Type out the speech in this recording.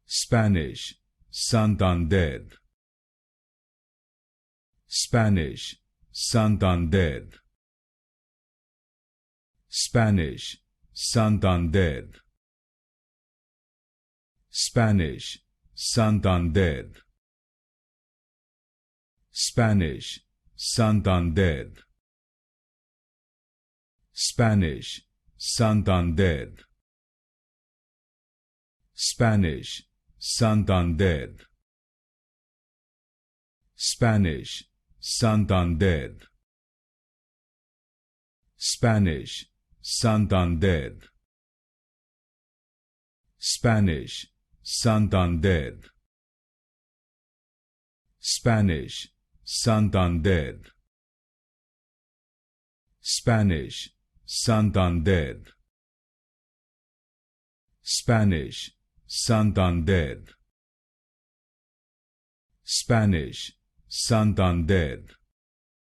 Spanish, Santander. Spanish, Santander. Spanish, Santander. Spanish, Santander. Spanish, Santander. Spanish, Santander. Spanish, Santander. Spanish, Santander. Spanish, Santander. Spanish, Santander. Spanish, Santander. Spanish, Santander. Spanish, Santander. Spanish, Santander.